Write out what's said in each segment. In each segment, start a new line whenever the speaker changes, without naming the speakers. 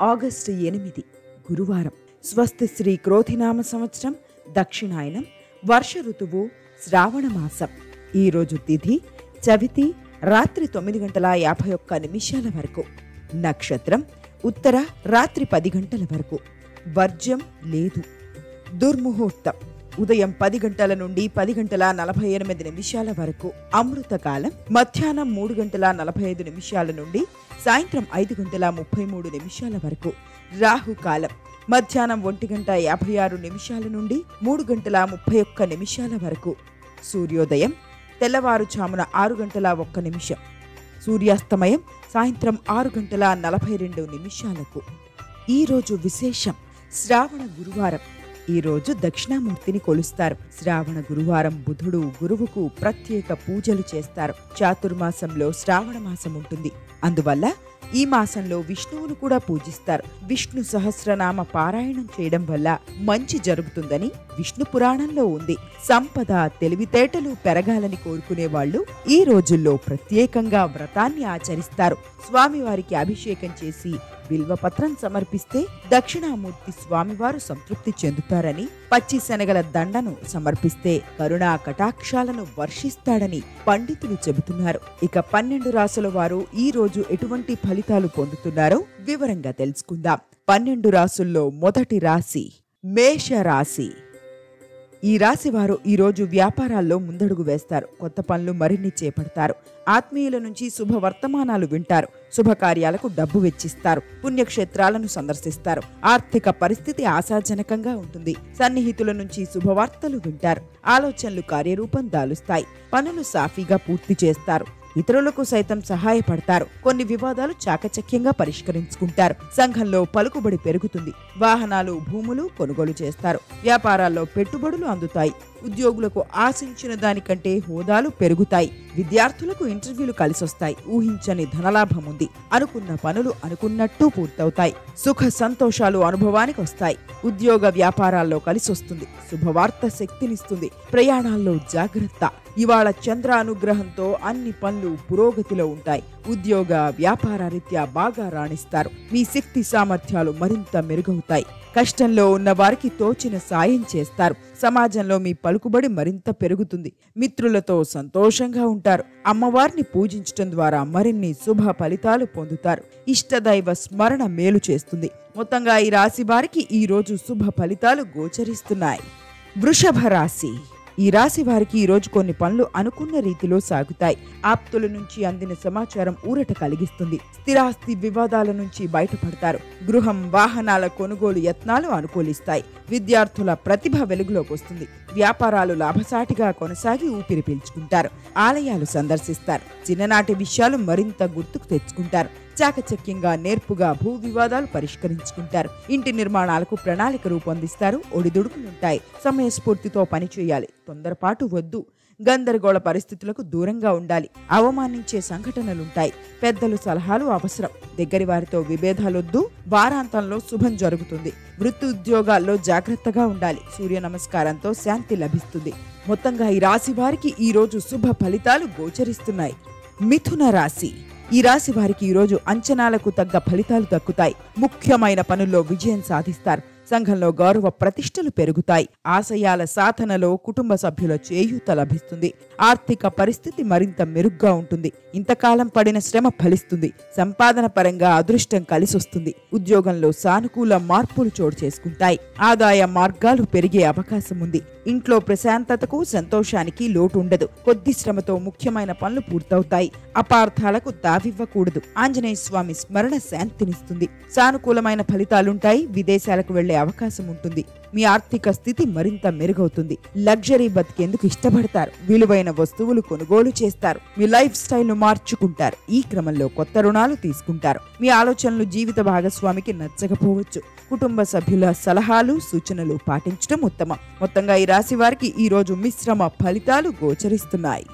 August 8 గురువారం. స్వస్తి శ్రీ క్రోధినామ సంవత్సరం, దక్షిణాయనం, వర్ష ఋతువు, శ్రావణ మాసం. ఈరోజు తిథి చవితి, రాత్రి 9:51 వరకు. నక్షత్రం ఉత్తర, రాత్రి 10 గంటల వరకు. వర్జ్యం లేదు. దుర్ముహూర్తం ఉదయం 10 గంటల నుండి 10:48 వరకు. అమృతకాలం మధ్యాహ్నం 3:45 నుండి సాయంత్రం 5:33 వరకు. రాహుకాలం మధ్యాహ్నం 1:56 నుండి 3:31 వరకు. సూర్యోదయం తెల్లవారుజామున 6:01. సూర్యాస్తమయం సాయంత్రం 6:42. ఈరోజు విశేషం శ్రావణ గురువారం. ఈరోజు దక్షిణామూర్తిని కొలుస్తారు. శ్రావణ గురువారం బుధుడు గురువుకు ప్రత్యేక పూజలు చేస్తారు. చాతుర్మాసంలో శ్రావణ మాసం ఉంటుంది. అందువల్ల ఈ మాసంలో విష్ణువును కూడా పూజిస్తారు. విష్ణు సహస్రనామ పారాయణం చేయడం వల్ల మంచి జరుగుతుందని విష్ణు పురాణంలో ఉంది. సంపద, తెలివితేటలు పెరగాలని కోరుకునే వాళ్ళు ఈ రోజుల్లో ప్రత్యేకంగా వ్రతాన్ని ఆచరిస్తారు. స్వామివారికి అభిషేకం చేసి బిల్వపత్రం సమర్పిస్తే దక్షిణామూర్తి స్వామివారు సంతృప్తి చెందుతారని, పచ్చి శనగల దండను సమర్పిస్తే కరుణా కటాక్షాలను వర్షిస్తాడని పండితులు చెబుతున్నారు. ఇక 12 రాసుల వారు ఈ రోజు ఎటువంటి ఫలితాలు పొందుతున్నారో వివరంగా తెలుసుకుందాం. 12 రాసుల్లో మొదటి రాశి మేషరాశి. ఈ రాశి వారు ఈరోజు వ్యాపారాల్లో ముందడుగు వేస్తారు. కొత్త పనులు మరిన్ని చేపడతారు. ఆత్మీయుల నుంచి శుభవర్తమానాలు వింటారు. శుభకార్యాలకు డబ్బు వెచ్చిస్తారు. పుణ్యక్షేత్రాలను సందర్శిస్తారు. ఆర్థిక పరిస్థితి ఆశాజనకంగా ఉంటుంది. సన్నిహితుల నుంచి శుభవార్తలు వింటారు. ఆలోచనలు కార్యరూపం దాలుస్తాయి. పనులు సాఫీగా పూర్తి చేస్తారు. ఇతరులకు సైతం సహాయపడతారు. కొన్ని వివాదాలు చాకచక్యంగా పరిష్కరించుకుంటారు. సంఘంలో పలుకుబడి పెరుగుతుంది. వాహనాలు, భూములు కొనుగోలు చేస్తారు. వ్యాపారాల్లో పెట్టుబడులు అందుతాయి. ఉద్యోగులకు ఆశించిన దానికంటే హోదాలు పెరుగుతాయి. విద్యార్థులకు ఇంటర్వ్యూలు కలిసొస్తాయి. ఊహించని ధనలాభం ఉంది. అనుకున్న పనులు అనుకున్నట్టు పూర్తవుతాయి. సుఖ సంతోషాలు అనుభవానికి వస్తాయి. ఉద్యోగ వ్యాపారాల్లో కలిసొస్తుంది. శుభవార్త శక్తినిస్తుంది. ప్రయాణాల్లో జాగ్రత్త. ఇవాళ చంద్ర అనుగ్రహంతో అన్ని పనులు పురోగతిలో ఉంటాయి. ఉద్యోగ వ్యాపార రీత్యా బాగా రాణిస్తారు. మీ శక్తి సామర్థ్యాలు మరింత మెరుగవుతాయి. కష్టంలో ఉన్న వారికి తోచిన సాయం చేస్తారు. సమాజంలో మీ పలుకుబడి మరింత పెరుగుతుంది. మిత్రులతో సంతోషంగా ఉంటారు. అమ్మవారిని పూజించడం ద్వారా మరిన్ని శుభ ఫలితాలు పొందుతారు. ఇష్టదైవ స్మరణ మేలు చేస్తుంది. మొత్తంగా ఈ రాశి వారికి ఈ రోజు శుభ ఫలితాలు గోచరిస్తున్నాయి. వృషభ రాశి. ఈ రాశి వారికి ఈ రోజు కొన్ని పనులు అనుకున్న రీతిలో సాగుతాయి. ఆప్తుల నుంచి అందిన సమాచారం ఊరట కలిగిస్తుంది. స్థిరాస్తి వివాదాల నుంచి బయటపడతారు. గృహం, వాహనాల కొనుగోలు యత్నాలు అనుకూలిస్తాయి. విద్యార్థుల ప్రతిభ వెలుగులోకి వస్తుంది. వ్యాపారాలు లాభసాటిగా కొనసాగి ఊపిరి పీల్చుకుంటారు. ఆలయాలు సందర్శిస్తారు. చిన్ననాటి విషయాలు మరింత గుర్తుకు తెచ్చుకుంటారు. చాకచక్యంగా, నేర్పుగా భూ వివాదాలు పరిష్కరించుకుంటారు. ఇంటి నిర్మాణాలకు ప్రణాళిక రూపొందిస్తారు. ఒడిదుడుకులుంటాయి. సమయస్ఫూర్తితో పనిచేయాలి. తొందరపాటు వద్దు. గందరగోళ పరిస్థితులకు దూరంగా ఉండాలి. అవమానించే సంఘటనలుంటాయి. పెద్దలు సలహాలు అవసరం. దగ్గరి వారితో విభేదాలొద్దు. వారాంతంలో శుభం జరుగుతుంది. వృత్తి ఉద్యోగాల్లో జాగ్రత్తగా ఉండాలి. సూర్య నమస్కారంతో శాంతి లభిస్తుంది. మొత్తంగా ఈ రాశి వారికి ఈ రోజు శుభ ఫలితాలు గోచరిస్తున్నాయి. మిథున రాశి. ఈ రాశి వారికి ఈరోజు అంచనాలకు తగ్గ ఫలితాలు దక్కుతాయి. ముఖ్యమైన పనుల్లో విజయం సాధిస్తారు. సంఘంలో గౌరవ ప్రతిష్టలు పెరుగుతాయి. ఆశయాల సాధనలో కుటుంబ సభ్యుల చేయూత లభిస్తుంది. ఆర్థిక పరిస్థితి మరింత మెరుగ్గా ఉంటుంది. ఇంతకాలం పడిన శ్రమ ఫలిస్తుంది. సంపాదన పరంగా అదృష్టం కలిసొస్తుంది. ఉద్యోగంలో సానుకూల మార్పులు చోటు చేసుకుంటాయి. ఆదాయ మార్గాలు పెరిగే అవకాశం ఉంది. ఇంట్లో ప్రశాంతతకు, సంతోషానికి లోటు ఉండదు. కొద్ది శ్రమతో ముఖ్యమైన పనులు పూర్తవుతాయి. అపార్థాలకు తావివ్వకూడదు. ఆంజనేయ స్వామి స్మరణ శాంతినిస్తుంది. సానుకూలమైన ఫలితాలుంటాయి. విదేశాలకు వెళ్లే అవకాశం ఉంటుంది. మీ ఆర్థిక స్థితి మరింత మెరుగవుతుంది. లగ్జరీ బతికేందుకు ఇష్టపడతారు. విలువైన వస్తువులు కొనుగోలు చేస్తారు. మీ లైఫ్ స్టైల్ ను మార్చుకుంటారు. ఈ క్రమంలో కొత్త రుణాలు తీసుకుంటారు. మీ ఆలోచనలు జీవిత భాగస్వామికి నచ్చకపోవచ్చు. కుటుంబ సభ్యుల సలహాలు, సూచనలు పాటించడం ఉత్తమం. మొత్తంగా ఈ రాశి వారికి ఈ రోజు మిశ్రమ ఫలితాలు గోచరిస్తున్నాయి.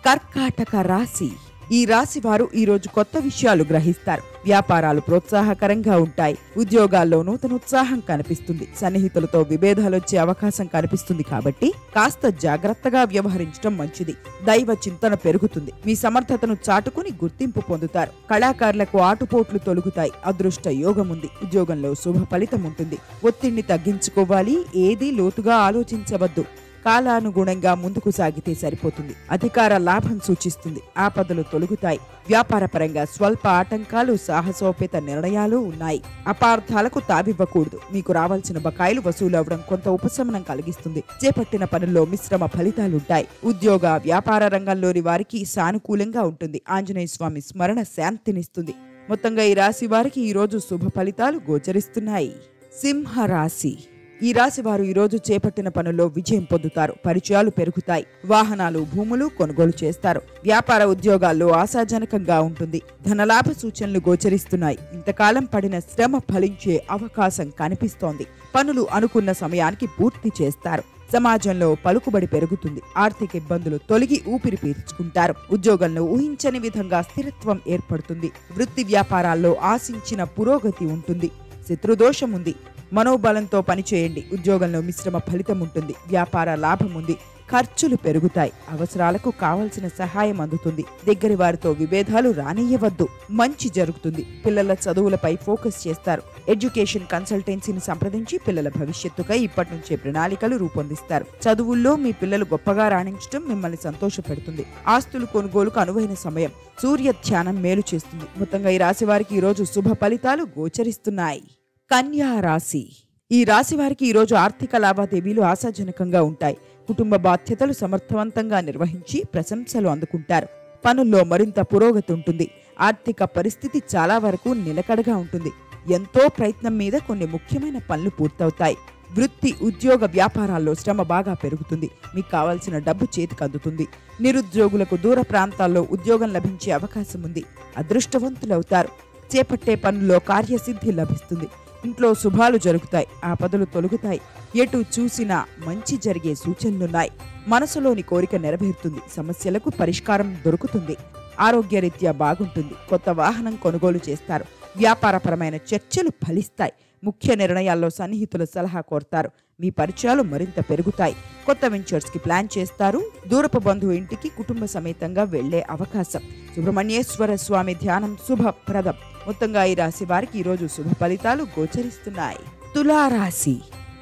కర్కాటక రాశి. ఈ రాశి వారు ఈ రోజు కొత్త విషయాలు గ్రహిస్తారు. వ్యాపారాలు ప్రోత్సాహకరంగా ఉంటాయి. ఉద్యోగాల్లో నూతన ఉత్సాహం కనిపిస్తుంది. సన్నిహితులతో విభేదాలు వచ్చే అవకాశం కనిపిస్తుంది కాబట్టి కాస్త జాగ్రత్తగా వ్యవహరించడం మంచిది. దైవ చింతన పెరుగుతుంది. మీ సమర్థతను చాటుకుని గుర్తింపు పొందుతారు. కళాకారులకు ఆటుపోట్లు తొలుగుతాయి. అదృష్ట యోగం ఉంది. ఉద్యోగంలో శుభ ఫలితం ఉంటుంది. ఒత్తిడిని తగ్గించుకోవాలి. ఏదీ లోతుగా ఆలోచించవద్దు. కాలానుగుణంగా ముందుకు సాగితే సరిపోతుంది. అధికార లాభం సూచిస్తుంది. ఆపదలు తొలగుతాయి. వ్యాపారపరంగా స్వల్ప ఆటంకాలు, సాహసోపేత నిర్ణయాలు ఉన్నాయి. అపార్థాలకు తావివ్వకూడదు. మీకు రావాల్సిన బకాయిలు వసూలవడం కొంత ఉపశమనం కలిగిస్తుంది. చేపట్టిన పనుల్లో మిశ్రమ ఫలితాలుంటాయి. ఉద్యోగ వ్యాపార రంగంలోని వారికి సానుకూలంగా ఉంటుంది. ఆంజనేయ స్వామి స్మరణ శాంతినిస్తుంది. మొత్తంగా ఈ రాశి వారికి ఈ రోజు శుభ ఫలితాలు గోచరిస్తున్నాయి. సింహరాశి. ఈ రాశి వారు ఈ రోజు చేపట్టిన పనుల్లో విజయం పొందుతారు. పరిచయాలు పెరుగుతాయి. వాహనాలు, భూములు కొనుగోలు చేస్తారు. వ్యాపార ఉద్యోగాల్లో ఆశాజనకంగా ఉంటుంది. ధనలాభ సూచనలు గోచరిస్తున్నాయి. ఇంతకాలం పడిన శ్రమ ఫలించే అవకాశం కనిపిస్తోంది. పనులు అనుకున్న సమయానికి పూర్తి చేస్తారు. సమాజంలో పలుకుబడి పెరుగుతుంది. ఆర్థిక ఇబ్బందులు తొలగి ఊపిరి పీల్చుకుంటారు. ఉద్యోగంలో ఊహించని విధంగా స్థిరత్వం ఏర్పడుతుంది. వృత్తి వ్యాపారాల్లో ఆశించిన పురోగతి ఉంటుంది. శత్రుదోషం ఉంది. మనోబలంతో పనిచేయండి. ఉద్యోగంలో మిశ్రమ ఫలితం ఉంటుంది. వ్యాపార లాభం ఉంది. ఖర్చులు పెరుగుతాయి. అవసరాలకు కావలసిన సహాయం అందుతుంది. దగ్గరి వారితో విభేదాలు రానియ్యవద్దు. మంచి జరుగుతుంది. పిల్లల చదువులపై ఫోకస్ చేస్తారు. ఎడ్యుకేషన్ కన్సల్టెన్సీని సంప్రదించి పిల్లల భవిష్యత్తుకై ఇప్పటి నుంచే ప్రణాళికలు రూపొందిస్తారు. చదువుల్లో మీ పిల్లలు గొప్పగా రాణించడం మిమ్మల్ని సంతోషపెడుతుంది. ఆస్తులు కొనుగోలుకు అనువైన సమయం. సూర్య ధ్యానం మేలు చేస్తుంది. మొత్తంగా ఈ రాశి వారికి ఈ రోజు శుభ ఫలితాలు గోచరిస్తున్నాయి. కన్యా రాశి. ఈ రాశి వారికి ఈరోజు ఆర్థిక లావాదేవీలు ఆశాజనకంగా ఉంటాయి. కుటుంబ బాధ్యతలు సమర్థవంతంగా నిర్వహించి ప్రశంసలు అందుకుంటారు. పనుల్లో మరింత పురోగతి ఉంటుంది. ఆర్థిక పరిస్థితి చాలా వరకు నిలకడగా ఉంటుంది. ఎంతో ప్రయత్నం మీద కొన్ని ముఖ్యమైన పనులు పూర్తవుతాయి. వృత్తి, ఉద్యోగ వ్యాపారాల్లో శ్రమ బాగా పెరుగుతుంది. మీకు కావాల్సిన డబ్బు చేతికి అందుతుంది. నిరుద్యోగులకు దూర ప్రాంతాల్లో ఉద్యోగం లభించే అవకాశం ఉంది. అదృష్టవంతులవుతారు. చేపట్టే పనుల్లో కార్యసిద్ధి లభిస్తుంది. ఇంట్లో శుభాలు జరుగుతాయి. ఆపదలు తొలగుతాయి. ఎటు చూసినా మంచి జరిగే సూచనలున్నాయి. మనసులోని కోరిక నెరవేరుతుంది. సమస్యలకు పరిష్కారం దొరుకుతుంది. ఆరోగ్యరీత్యా బాగుంటుంది. కొత్త వాహనం కొనుగోలు చేస్తారు. వ్యాపారపరమైన చర్చలు ఫలిస్తాయి. ముఖ్య నిర్ణయాల్లో సన్నిహితుల సలహా కోరతారు. మీ పరిచయాలు మరింత పెరుగుతాయి. కొత్త వెంచర్స్ కి ప్లాన్ చేస్తారు. దూరపు బంధువు ఇంటికి కుటుంబ సమేతంగా వెళ్లే అవకాశం. సుబ్రహ్మణ్యేశ్వర స్వామి ధ్యానం శుభప్రదం. మొత్తంగా ఈ రాశి వారికి ఈరోజు శుభ ఫలితాలు గోచరిస్తున్నాయి. తులారాశి.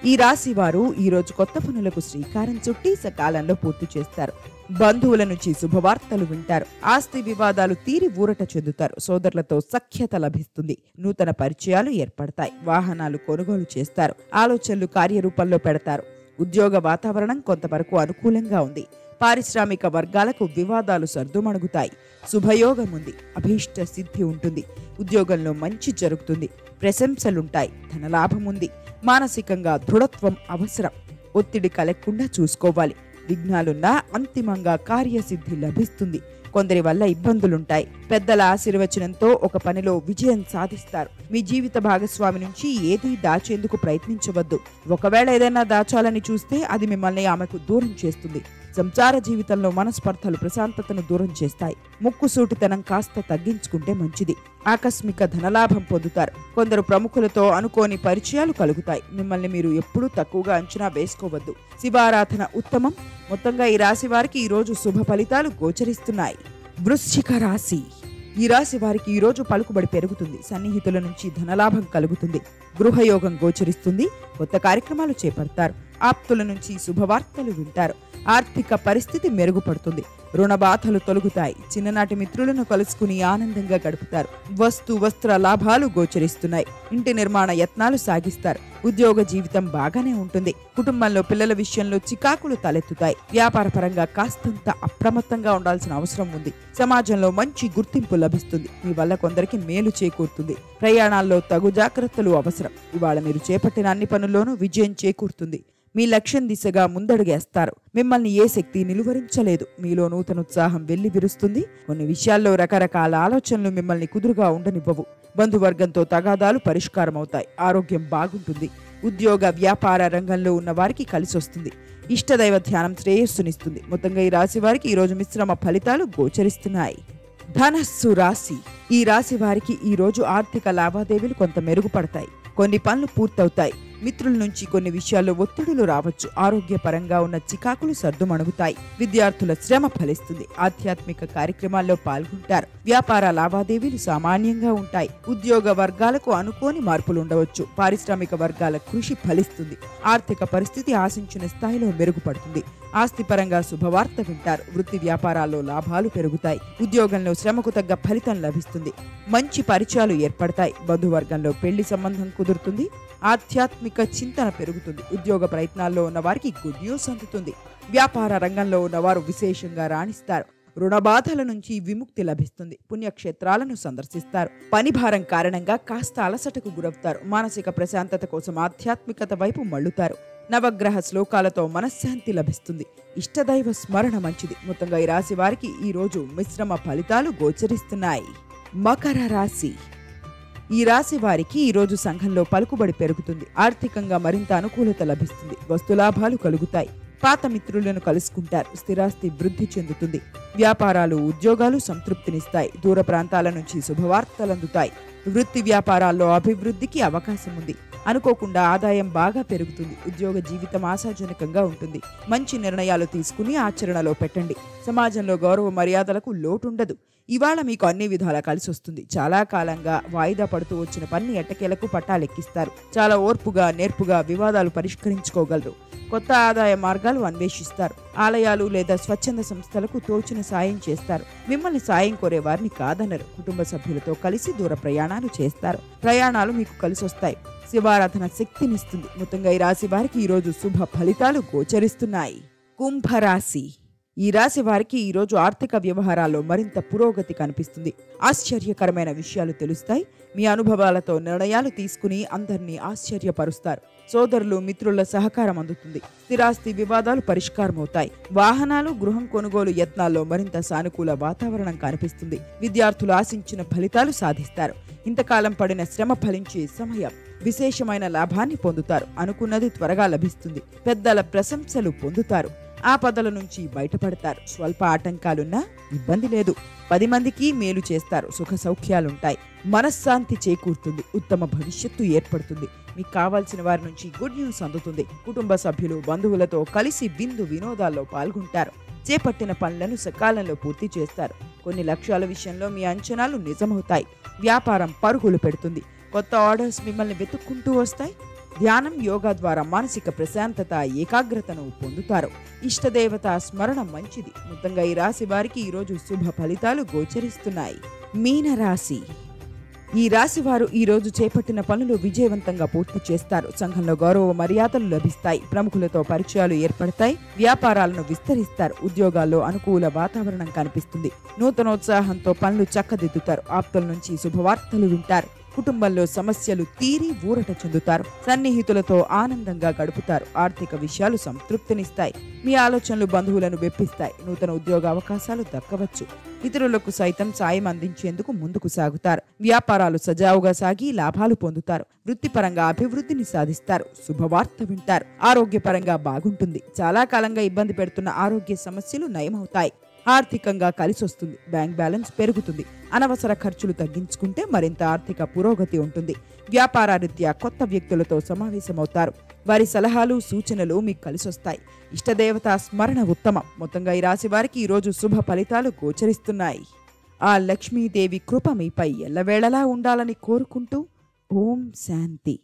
ఈ రాశి వారు ఈరోజు కొత్త పనులకు శ్రీకారం చుట్టి సకాలంలో పూర్తి చేస్తారు. బంధువుల నుంచి శుభవార్తలు వింటారు. ఆస్తి వివాదాలు తీరి ఊరట చెందుతారు. సోదరులతో సఖ్యత లభిస్తుంది. నూతన పరిచయాలు ఏర్పడతాయి. వాహనాలు కొనుగోలు చేస్తారు. ఆలోచనలు కార్యరూపంలో పెడతారు. ఉద్యోగ వాతావరణం కొంతవరకు అనుకూలంగా ఉంది. పారిశ్రామిక వర్గాలకు వివాదాలు సర్దుమణుగుతాయి. శుభయోగం ఉంది. అభీష్ట సిద్ధి ఉంటుంది. ఉద్యోగంలో మంచి జరుగుతుంది. ప్రశంసలుంటాయి. ధనలాభం ఉంది. మానసికంగా దృఢత్వం అవసరం. ఒత్తిడి కలగకుండా చూసుకోవాలి. విఘ్నాలున్నా అంతిమంగా కార్యసిద్ధి లభిస్తుంది. కొందరి వల్ల ఇబ్బందులుంటాయి. పెద్దల ఆశీర్వచనంతో ఒక పనిలో విజయం సాధిస్తారు. మీ జీవిత భాగస్వామి నుంచి ఏదీ దాచేందుకు ప్రయత్నించవద్దు. ఒకవేళ ఏదైనా దాచాలని చూస్తే అది మిమ్మల్ని ఆమెకు దూరం చేస్తుంది. సంసార జీవితంలో మనస్పర్ధలు ప్రశాంతతను దూరం చేస్తాయి. ముక్కుసూటితనం కాస్త తగ్గించుకుంటే మంచిది. ఆకస్మిక ధనలాభం పొందుతారు. కొందరు ప్రముఖులతో అనుకోని పరిచయాలు కలుగుతాయి. మిమ్మల్ని మీరు ఎప్పుడూ తక్కువగా అంచనా వేసుకోవద్దు. శివారాధన ఉత్తమం. మొత్తంగా ఈ రాశి వారికి ఈరోజు శుభ ఫలితాలు గోచరిస్తున్నాయి. వృశ్చిక రాశి. ఈ రాశి వారికి ఈరోజు పలుకుబడి పెరుగుతుంది. సన్నిహితుల నుంచి ధనలాభం కలుగుతుంది. గృహయోగం గోచరిస్తుంది. కొత్త కార్యక్రమాలు చేపడతారు. ఆప్తుల నుంచి శుభవార్తలు వింటారు. ఆర్థిక పరిస్థితి మెరుగుపడుతుంది. రుణబాధలు తొలగుతాయి. చిన్ననాటి మిత్రులను కలుసుకుని ఆనందంగా గడుపుతారు. వస్త్ర లాభాలు గోచరిస్తున్నాయి. ఇంటి నిర్మాణ యత్నాలు సాగిస్తారు. ఉద్యోగ జీవితం బాగానే ఉంటుంది. కుటుంబంలో పిల్లల విషయంలో చికాకులు తలెత్తుతాయి. వ్యాపార పరంగా కాస్తంత అప్రమత్తంగా ఉండాల్సిన అవసరం ఉంది. సమాజంలో మంచి గుర్తింపు లభిస్తుంది. మీ వల్ల కొందరికి మేలు చేకూరుతుంది. ప్రయాణాల్లో తగు జాగ్రత్తలు అవసరం. ఇవాళ మీరు చేపట్టిన అన్ని పనుల్లోనూ విజయం చేకూరుతుంది. మీ లక్ష్యం దిశగా ముందడుగేస్తారు. మిమ్మల్ని ఏ శక్తి నిలువరించలేదు. మీలో నూతన ఉత్సాహం వెళ్లి విరుస్తుంది. కొన్ని విషయాల్లో రకరకాల ఆలోచనలు మిమ్మల్ని కుదురుగా ఉండనివ్వవు. బంధువర్గంతో తగాదాలు పరిష్కారం అవుతాయి. ఆరోగ్యం బాగుంటుంది. ఉద్యోగ వ్యాపార రంగంలో ఉన్న వారికి కలిసొస్తుంది. ఇష్టదైవ ధ్యానం శ్రేయస్సునిస్తుంది. మొత్తంగా ఈ రాశి వారికి ఈరోజు మిశ్రమ ఫలితాలు గోచరిస్తున్నాయి. ధనస్సు రాశి. ఈ రాశి వారికి ఈ రోజు ఆర్థిక లావాదేవీలు కొంత మెరుగుపడతాయి. కొన్ని పనులు పూర్తవుతాయి. మిత్రుల నుంచి కొన్ని విషయాల్లో ఒత్తిడులు రావచ్చు. ఆరోగ్యపరంగా ఉన్న చికాకులు సర్దుమణుగుతాయి. విద్యార్థుల శ్రమ ఫలిస్తుంది. ఆధ్యాత్మిక కార్యక్రమాల్లో పాల్గొంటారు. వ్యాపార లావాదేవీలు సామాన్యంగా ఉంటాయి. ఉద్యోగ వర్గాలకు అనుకోని మార్పులు ఉండవచ్చు. పారిశ్రామిక వర్గాల కృషి ఫలిస్తుంది. ఆర్థిక పరిస్థితి ఆశించిన స్థాయిలో మెరుగుపడుతుంది. ఆస్తిపరంగా శుభవార్త వింటారు. వృత్తి వ్యాపారాల్లో లాభాలు పెరుగుతాయి. ఉద్యోగంలో శ్రమకు తగ్గ ఫలితం లభిస్తుంది. మంచి పరిచయాలు ఏర్పడతాయి. బంధువర్గంలో పెళ్లి సంబంధం కుదురుతుంది. ఆధ్యాత్మిక చింతన పెరుగుతుంది. ఉద్యోగ ప్రయత్నాల్లో ఉన్న వారికి గుడ్ న్యూస్ అందుతుంది. వ్యాపార రంగంలో ఉన్నవారు విశేషంగా రాణిస్తారు. రుణ బాధల నుంచి విముక్తి లభిస్తుంది. పుణ్యక్షేత్రాలను సందర్శిస్తారు. పని భారం కారణంగా కాస్త అలసటకు గురవుతారు. మానసిక ప్రశాంతత కోసం ఆధ్యాత్మికత వైపు మళ్లుతారు. నవగ్రహ శ్లోకాలతో మనశ్శాంతి లభిస్తుంది. ఇష్టదైవ స్మరణ మంచిది. మొత్తంగా ఈ రాశి వారికి ఈ రోజు మిశ్రమ ఫలితాలు గోచరిస్తున్నాయి. మకర రాశి. ఈ రాశి వారికి ఈ రోజు సంఘంలో పలుకుబడి పెరుగుతుంది. ఆర్థికంగా మరింత అనుకూలత లభిస్తుంది. వస్తులాభాలు కలుగుతాయి. పాత మిత్రులను కలుసుకుంటారు. స్థిరాస్తి వృద్ధి చెందుతుంది. వ్యాపారాలు, ఉద్యోగాలు సంతృప్తినిస్తాయి. దూర ప్రాంతాల నుంచి శుభవార్తలందుతాయి. వృత్తి వ్యాపారాల్లో అభివృద్ధికి అవకాశం ఉంది. అనుకోకుండా ఆదాయం బాగా పెరుగుతుంది. ఉద్యోగ జీవితం ఆశాజనకంగా ఉంటుంది. మంచి నిర్ణయాలు తీసుకుని ఆచరణలో పెట్టండి. సమాజంలో గౌరవ మర్యాదలకు లోటుండదు. ఇవాళ మీకు అన్ని విధాలా కలిసి వస్తుంది. చాలా కాలంగా వాయిదా పడుతూ వచ్చిన పని ఎట్టకేలకు పట్టాలెక్కిస్తారు. చాలా ఓర్పుగా, నేర్పుగా వివాదాలు పరిష్కరించుకోగలరు. కొత్త ఆదాయ మార్గాలు అన్వేషిస్తారు. ఆలయాలు లేదా స్వచ్ఛంద సంస్థలకు తోచిన సాయం చేస్తారు. మిమ్మల్ని సాయం కోరే వారిని కాదనరు. కుటుంబ సభ్యులతో కలిసి దూర ప్రయాణాలు చేస్తారు. ప్రయాణాలు మీకు కలిసొస్తాయి. శివారాధన శక్తినిస్తుంది. మొత్తంగా ఈ రాశి వారికి ఈ రోజు శుభ ఫలితాలు గోచరిస్తున్నాయి. కుంభరాశి. ఈ రాశి వారికి ఈ రోజు ఆర్థిక వ్యవహారాల్లో మరింత పురోగతి కనిపిస్తుంది. ఆశ్చర్యకరమైన విషయాలు తెలుస్తాయి. మీ అనుభవాలతో నిర్ణయాలు తీసుకుని అందరినీ ఆశ్చర్యపరుస్తారు. సోదరులు, మిత్రుల సహకారం అందుతుంది. స్థిరాస్తి వివాదాలు పరిష్కారమవుతాయి. వాహనాలు, గృహం కొనుగోలు యత్నాల్లో మరింత సానుకూల వాతావరణం కనిపిస్తుంది. విద్యార్థులు ఆశించిన ఫలితాలు సాధిస్తారు. ఇంతకాలం పడిన శ్రమ ఫలించే సమయం. విశేషమైన లాభాన్ని పొందుతారు. అనుకున్నది త్వరగా లభిస్తుంది. పెద్దల ప్రశంసలు పొందుతారు. ఆపదల నుంచి బయటపడతారు. స్వల్ప ఆటంకాలున్నా ఇబ్బంది లేదు. 10 మందికి మేలు చేస్తారు. సుఖ సౌఖ్యాలుంటాయి. మనశ్శాంతి చేకూరుతుంది. ఉత్తమ భవిష్యత్తు ఏర్పడుతుంది. మీకు కావాల్సిన వారి నుంచి గుడ్ న్యూస్ అందుతుంది. కుటుంబ సభ్యులు, బంధువులతో కలిసి విందు వినోదాల్లో పాల్గొంటారు. చేపట్టిన పనులను సకాలంలో పూర్తి చేస్తారు. కొన్ని లక్ష్యాల విషయంలో మీ అంచనాలు నిజమవుతాయి. వ్యాపారం పరుగులు పెడుతుంది. కొత్త ఆర్డర్స్ మిమ్మల్ని వెతుక్కుంటూ వస్తాయి. ధ్యానం, యోగా ద్వారా మానసిక ప్రశాంతత, ఏకాగ్రతను పొందుతారు. ఇష్టదేవత స్మరణ మంచిది. మొత్తంగా ఈ రాశి వారికి ఈరోజు శుభ ఫలితాలు గోచరిస్తున్నాయి. మీనరాశి. ఈ రాశి వారు ఈ రోజు చేపట్టిన పనులు విజయవంతంగా పూర్తి చేస్తారు. సంఘంలో గౌరవ మర్యాదలు లభిస్తాయి. ప్రముఖులతో పరిచయాలు ఏర్పడతాయి. వ్యాపారాలను విస్తరిస్తారు. ఉద్యోగాల్లో అనుకూల వాతావరణం కనిపిస్తుంది. నూతనోత్సాహంతో పనులు చక్కదిద్దుతారు. ఆప్తుల నుంచి శుభవార్తలు వింటారు. కుటుంబంలో సమస్యలు తీరి ఊరట చెందుతారు. సన్నిహితులతో ఆనందంగా గడుపుతారు. ఆర్థిక విషయాలు సంతృప్తినిస్తాయి. మీ ఆలోచనలు బంధువులను వెప్పిస్తాయి. నూతన ఉద్యోగ అవకాశాలు దక్కవచ్చు. ఇతరులకు సైతం సాయం అందించేందుకు ముందుకు సాగుతారు. వ్యాపారాలు సజావుగా సాగి లాభాలు పొందుతారు. వృత్తిపరంగా అభివృద్ధిని సాధిస్తారు. శుభవార్త వింటారు. ఆరోగ్యపరంగా బాగుంటుంది. చాలా కాలంగా ఇబ్బంది పెడుతున్న ఆరోగ్య సమస్యలు నయమవుతాయి. ఆర్థికంగా కలిసొస్తుంది. బ్యాంక్ బ్యాలెన్స్ పెరుగుతుంది. అనవసర ఖర్చులు తగ్గించుకుంటే మరింత ఆర్థిక పురోగతి ఉంటుంది. వ్యాపారరీత్యా కొత్త వ్యక్తులతో సమావేశమవుతారు. వారి సలహాలు, సూచనలు మీకు కలిసొస్తాయి. ఇష్టదేవత స్మరణ ఉత్తమం. మొత్తంగా ఈ రాశి వారికి ఈరోజు శుభ ఫలితాలు గోచరిస్తున్నాయి. ఆ లక్ష్మీదేవి కృప మీపై ఎల్లవేళలా ఉండాలని కోరుకుంటూ ఓం శాంతి.